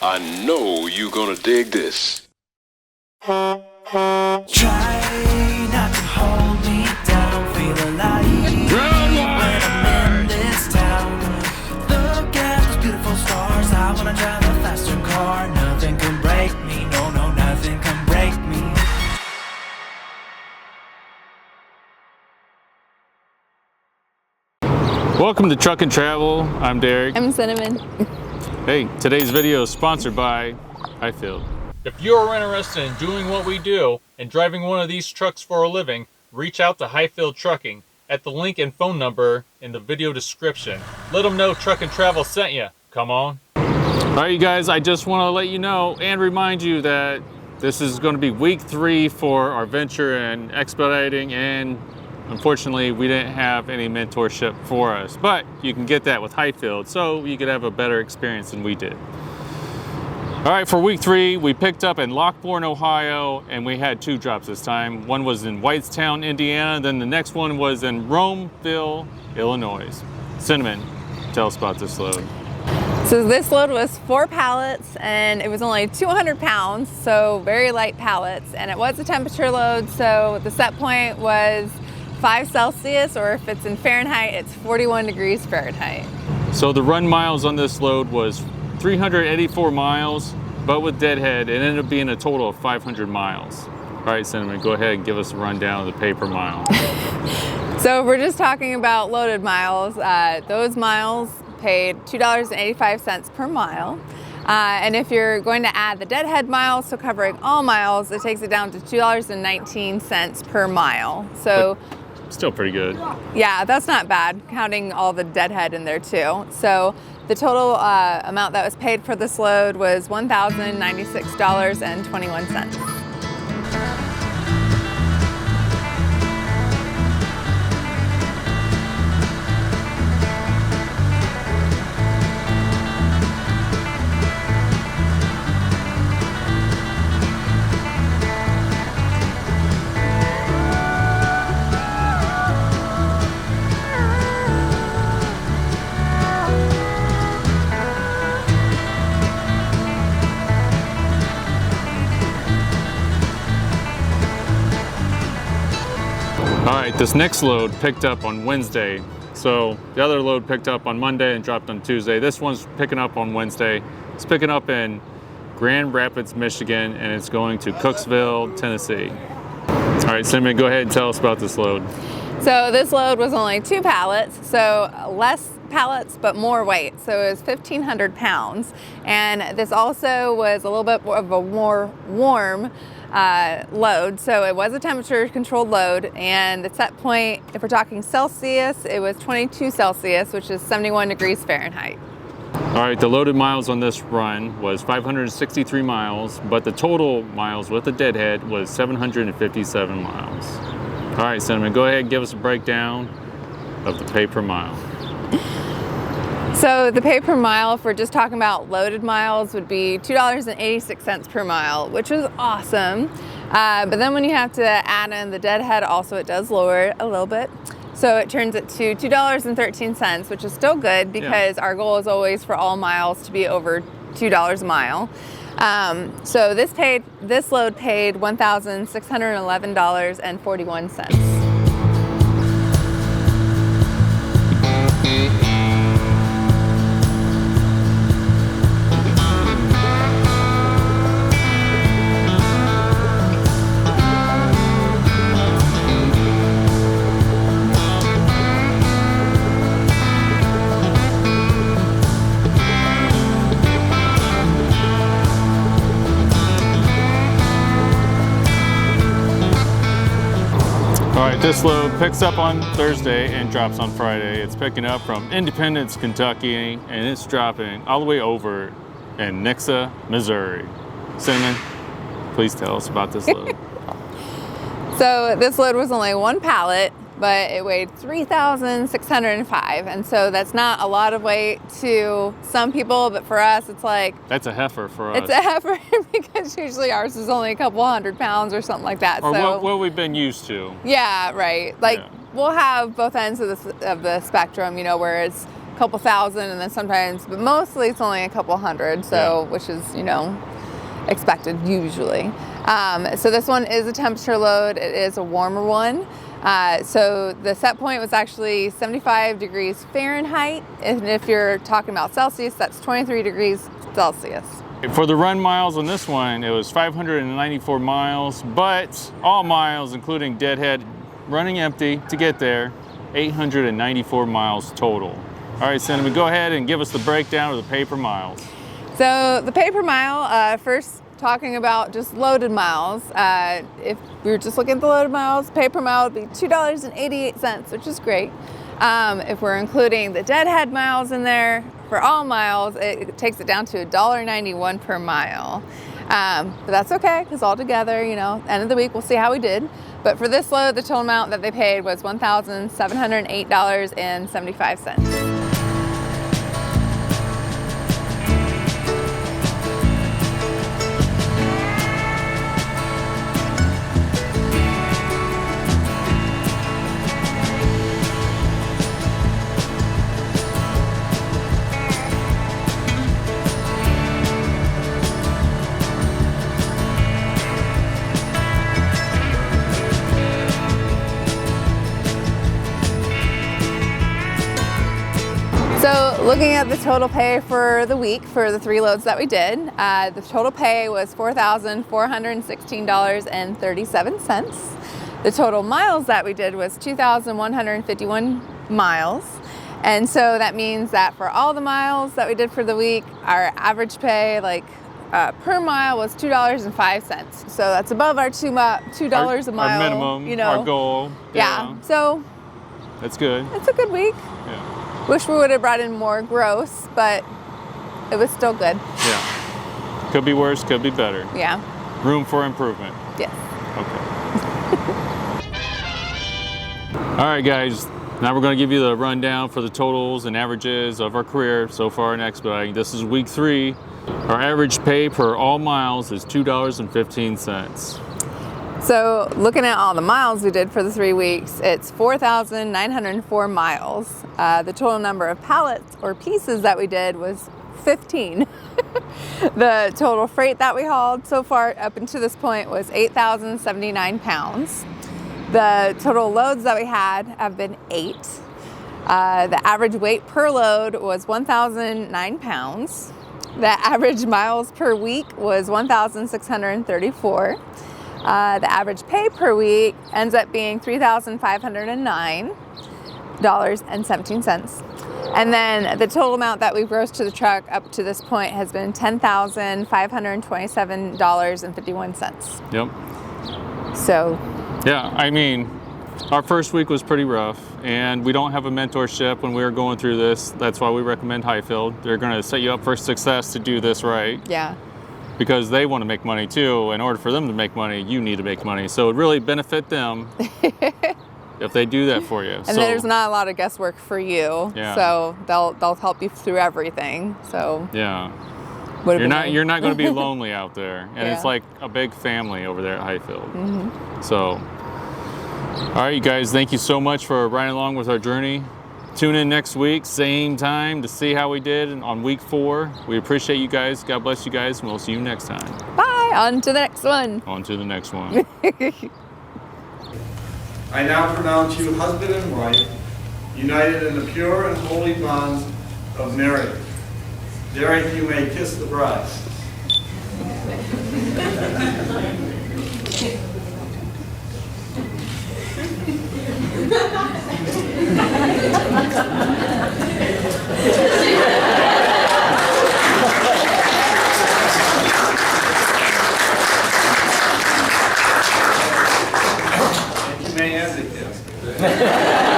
I know you gonna dig this. Try not to hold me down, feel alive when I'm in this town. Look at those beautiful stars, I wanna drive a faster car. Nothing can break me, no, no, nothing can break me. Welcome to Truck and Travel. I'm Derek. I'm Cinnamon. Hey, today's video is sponsored by Hyfield. If you are interested in doing what we do and driving one of these trucks for a living, reach out to Hyfield Trucking at the link and phone number in the video description. Let them know Truck and Travel sent you. Come on. All right, you guys, I just want to let you know and remind you that this is going to be week 3 for our venture in expediting, and unfortunately, we didn't have any mentorship for us, but you can get that with Hyfield, so you could have a better experience than we did. All right, for week 3, we picked up in Lockbourne, Ohio, and we had 2 drops this time. One was in Whitestown, Indiana, then the next one was in Romeville, Illinois. Cinnamon, tell us about this load. So this load was 4 pallets and it was only 200 pounds, so very light pallets. And it was a temperature load, so the set point was 5 Celsius, or if it's in Fahrenheit, it's 41 degrees Fahrenheit. So the run miles on this load was 384 miles, but with deadhead, it ended up being a total of 500 miles. All right, Cinnamon, go ahead and give us a rundown of the pay per mile. So if we're just talking about loaded miles, those miles paid $2.85 per mile. And if you're going to add the deadhead miles, so covering all miles, it takes it down to $2.19 per mile. So but still pretty good. Yeah, that's not bad, counting all the deadhead in there too. So the total amount that was paid for this load was $1,096.21. All right, this next load picked up on Wednesday. So the other load picked up on Monday and dropped on Tuesday. This one's picking up on Wednesday. It's picking up in Grand Rapids, Michigan, and it's going to Cooksville, Tennessee. All right, Cinnamon, go ahead and tell us about this load. So this load was only 2 pallets, so less pallets but more weight. So it was 1,500 pounds. And this also was a little bit of a more warm load. So it was a temperature controlled load, and the set point, if we're talking Celsius, it was 22 Celsius, which is 71 degrees Fahrenheit. All right, the loaded miles on this run was 563 miles, but the total miles with the deadhead was 757 miles. All right, Cinnamon, go ahead and give us a breakdown of the pay per mile. So the pay per mile, if we're just talking about loaded miles, would be $2.86 per mile, which is awesome. But then when you have to add in the deadhead, also it does lower it a little bit. So it turns it to $2.13, which is still good because our goal is always for all miles to be over $2 a mile. So this load paid $1,611.41. All right, this load picks up on Thursday and drops on Friday. It's picking up from Independence, Kentucky, and it's dropping all the way over in Nixa, Missouri. Cinnamon, please tell us about this load. So this load was only 1 pallet, but it weighed 3,605, and so that's not a lot of weight to some people, but for us it's like... That's a heifer for us. It's a heifer because usually ours is only a couple 100 pounds or something like that. Or so, what we've been used to. Yeah, right. Like we'll have both ends of the spectrum, you know, where it's couple thousand, and then sometimes, but mostly it's only a couple hundred. So, which is, you know, expected usually. So this one is a temperature load. It is a warmer one. So the set point was actually 75 degrees Fahrenheit. And if you're talking about Celsius, that's 23 degrees Celsius. For the run miles on this one, it was 594 miles, but all miles, including deadhead, running empty to get there, 894 miles total. All right, Cinnamon, go ahead and give us the breakdown of the pay per miles. So the pay per mile, first talking about just loaded miles. If we were just looking at the loaded miles, pay per mile would be $2.88, which is great. If we're including the deadhead miles in there, for all miles, it takes it down to $1.91 per mile. But that's okay, because all together, you know, end of the week, we'll see how we did. But for this load, the total amount that they paid was $1,708.75. So looking at the total pay for the week for the 3 loads that we did, the total pay was $4,416.37. The total miles that we did was 2,151 miles. And so that means that for all the miles that we did for the week, our average pay per mile was $2.05. So that's above our $2 a mile. Our minimum, you know. our goal. Yeah, so that's good. it's a good week. Yeah. Wish we would have brought in more gross, but it was still good. Yeah. Could be worse, could be better. Yeah. Room for improvement. Yes. Okay. All right, guys. Now we're going to give you the rundown for the totals and averages of our career so far in expediting. This is week 3. Our average pay per all miles is $2.15. So looking at all the miles we did for the 3 weeks, it's 4,904 miles. The total number of pallets or pieces that we did was 15. The total freight that we hauled so far up until this point was 8,079 pounds. The total loads that we had have been 8. The average weight per load was 1,009 pounds. The average miles per week was 1,634. The average pay per week ends up being $3,509.17. And then the total amount that we've grossed to the truck up to this point has been $10,527.51. Yep. So. Yeah, I mean, our first week was pretty rough, and we don't have a mentorship when we were going through this. That's why we recommend Hyfield. They're going to set you up for success to do this right. Yeah. Because they want to make money too. In order for them to make money, you need to make money. So it really benefit them if they do that for you. And there's not a lot of guesswork for you. Yeah. So they'll help you through everything. So yeah. You're not going to be lonely out there. And Yeah. it's like a big family over there at Hyfield. Mm-hmm. So, all right, you guys, thank you so much for riding along with our journey. Tune in next week, same time, to see how we did on week 4. We appreciate you guys. God bless you guys, and we'll see you next time. bye, on to the next one. On to the next one. I now pronounce you husband and wife, united in the pure and holy bonds of marriage. Derek, you may kiss the bride. And you may end the kiss.